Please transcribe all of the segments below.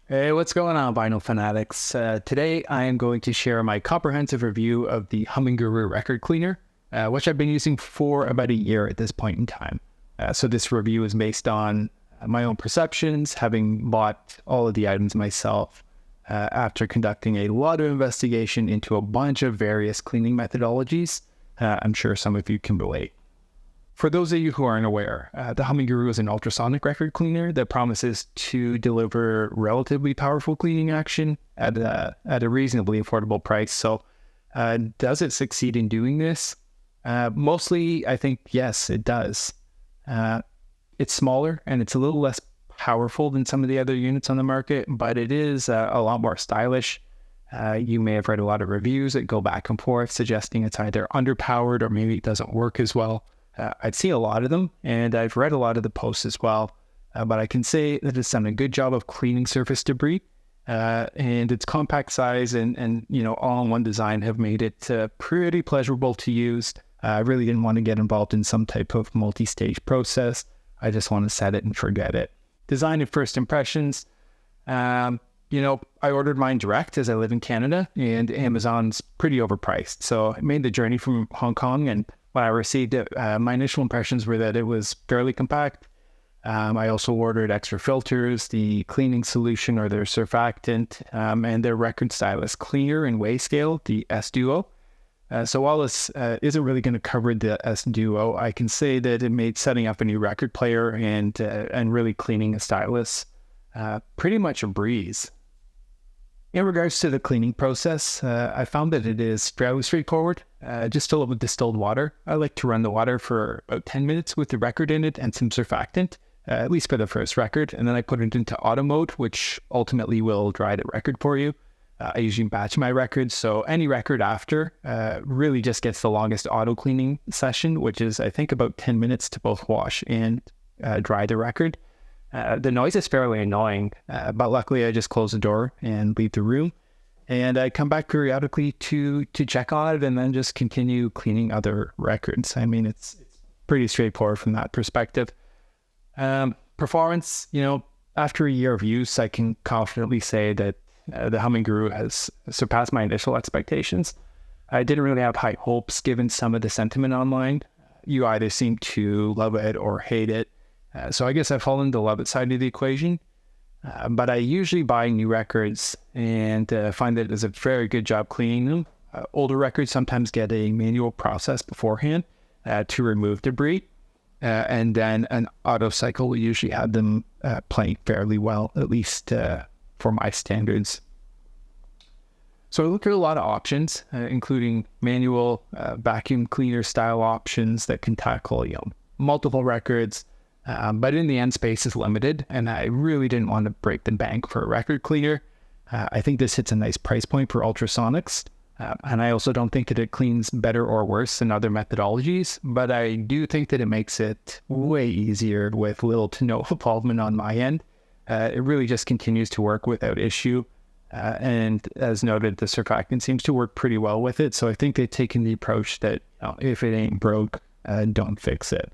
Hey, what's going on, vinyl fanatics? Today I am going to share my comprehensive review of the Humminguru record cleaner, which I've been using for about a year at this point in time. So this review is based on my own perceptions, having bought all of the items myself after conducting a lot of investigation into a bunch of various cleaning methodologies. I'm sure some of you can relate. For those of you who aren't aware, the Humminguru is an ultrasonic record cleaner that promises to deliver relatively powerful cleaning action at a reasonably affordable price. So, does it succeed in doing this? Mostly, I think, yes, it does. It's smaller and it's a little less powerful than some of the other units on the market, but it is a lot more stylish. You may have read a lot of reviews that go back and forth suggesting it's either underpowered or maybe it doesn't work as well. I'd see a lot of them, and I've read a lot of the posts as well, but I can say that it's done a good job of cleaning surface debris, and its compact size and all-in-one design have made it pretty pleasurable to use. I really didn't want to get involved in some type of multi-stage process. I just want to set it and forget it. Design and first impressions. I ordered mine direct as I live in Canada, and Amazon's pretty overpriced. So I made the journey from Hong Kong, and when I received it, my initial impressions were that it was fairly compact. I also ordered extra filters, the cleaning solution or their surfactant, and their record stylus cleaner and weigh scale, the S Duo. So while this isn't really going to cover the S Duo, I can say that it made setting up a new record player and really cleaning a stylus pretty much a breeze. In regards to the cleaning process, I found that it is fairly straightforward. Just fill it with distilled water. I like to run the water for about 10 minutes with the record in it and some surfactant, at least for the first record. And then I put it into auto mode, which ultimately will dry the record for you. I usually batch my records, so any record after really just gets the longest auto cleaning session, which is I think about 10 minutes to both wash and dry the record. The noise is fairly annoying, but luckily I just close the door and leave the room. And I come back periodically to check on it and then just continue cleaning other records. I mean, it's pretty straightforward from that perspective. Performance, after a year of use, I can confidently say that the Humminguru has surpassed my initial expectations. I didn't really have high hopes given some of the sentiment online. You either seem to love it or hate it. So I guess I've fallen to the love it side of the equation. But I usually buy new records and find that it does a very good job cleaning them. Older records sometimes get a manual process beforehand to remove debris. And then an auto cycle will usually have them playing fairly well, at least for my standards. So I looked at a lot of options, including manual vacuum cleaner style options that can tackle multiple records. But in the end, space is limited, and I really didn't want to break the bank for a record cleaner. I think this hits a nice price point for ultrasonics, and I also don't think that it cleans better or worse than other methodologies, but I do think that it makes it way easier with little to no involvement on my end. It really just continues to work without issue, and as noted, the surfactant seems to work pretty well with it, so I think they've taken the approach that if it ain't broke, don't fix it.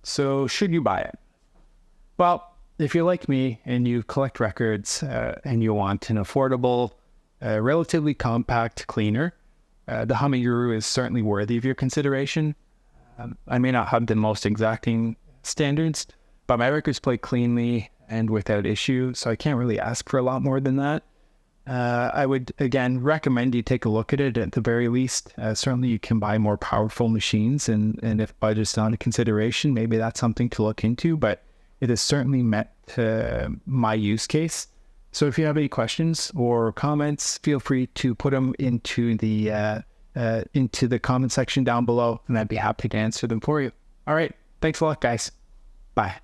So should you buy it? Well, if you're like me and you collect records and you want an affordable, relatively compact cleaner, the Humminguru is certainly worthy of your consideration. I may not have the most exacting standards, but my records play cleanly and without issue, so I can't really ask for a lot more than that. I would, again, recommend you take a look at it at the very least. Certainly you can buy more powerful machines, and if budget's not a consideration, maybe that's something to look into, but it has certainly met my use case. So if you have any questions or comments, feel free to put them into the comment section down below, and I'd be happy to answer them for you. All right. Thanks a lot, guys. Bye.